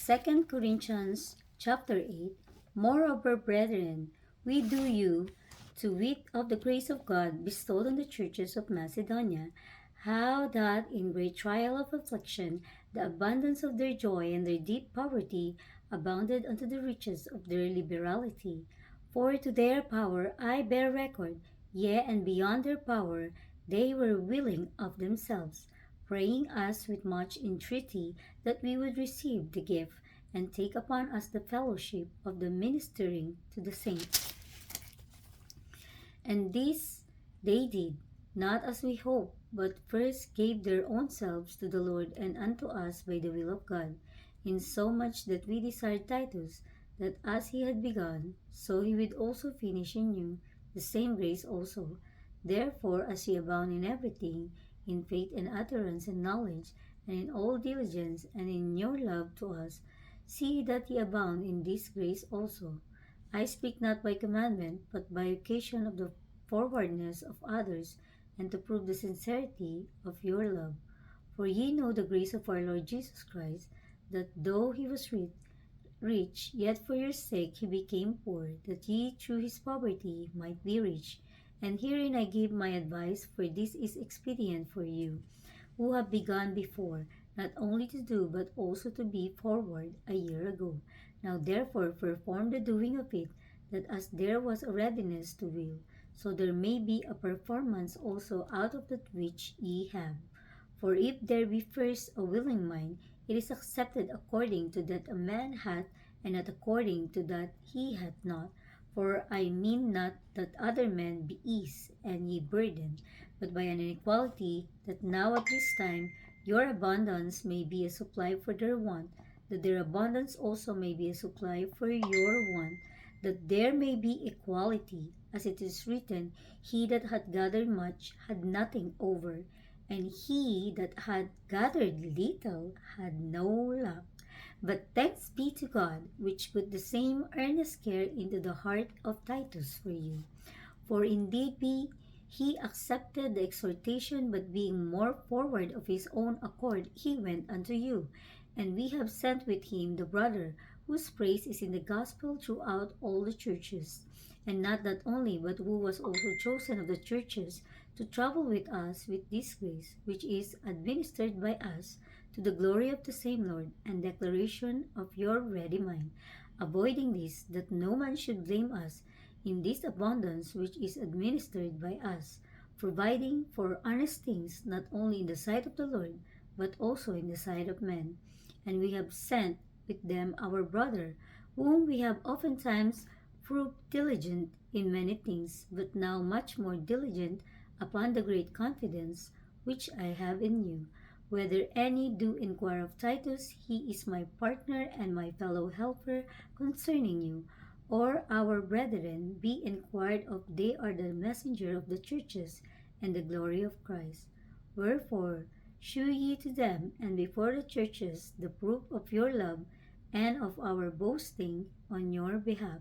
Second Corinthians chapter 8. Moreover, brethren, we do you to wit of the grace of God bestowed on the churches of Macedonia, how that in great trial of affliction the abundance of their joy and their deep poverty abounded unto the riches of their liberality. For to their power I bear record, yea, and beyond their power they were willing of themselves, praying us with much entreaty that we would receive the gift and take upon us the fellowship of the ministering to the saints. And this they did, not as we hoped, but first gave their own selves to the Lord and unto us by the will of God, insomuch that we desired Titus, that as he had begun, so he would also finish in you the same grace also. Therefore, as ye abound in everything, in faith and utterance and knowledge, and in all diligence, and in your love to us, see that ye abound in this grace also. I speak not by commandment, but by occasion of the forwardness of others, and to prove the sincerity of your love. For ye know the grace of our Lord Jesus Christ, that though he was rich, yet for your sake he became poor, that ye through his poverty might be rich. And herein I give my advice, for this is expedient for you, who have begun before, not only to do, but also to be forward a year ago. Now therefore perform the doing of it, that as there was a readiness to will, so there may be a performance also out of that which ye have. For if there be first a willing mind, it is accepted according to that a man hath, and not according to that he hath not. For I mean not that other men be ease, and ye burden, but by an inequality, that now at this time your abundance may be a supply for their want, that their abundance also may be a supply for your want, that there may be equality, as it is written, he that hath gathered much had nothing over, and he that had gathered little had no lack. But thanks be to God, which put the same earnest care into the heart of Titus for you. For indeed he accepted the exhortation, but being more forward of his own accord, he went unto you. And we have sent with him the brother, whose praise is in the gospel throughout all the churches. And not that only, but who was also chosen of the churches to travel with us with this grace, which is administered by us, to the glory of the same Lord, and declaration of your ready mind. Avoiding this, that no man should blame us in this abundance which is administered by us, providing for honest things not only in the sight of the Lord, but also in the sight of men. And we have sent with them our brother, whom we have oftentimes proved diligent in many things, but now much more diligent upon the great confidence which I have in you. Whether any do inquire of Titus, he is my partner and my fellow helper concerning you, or our brethren be inquired of, they are the messenger of the churches and the glory of Christ. Wherefore, shew ye to them and before the churches the proof of your love and of our boasting on your behalf.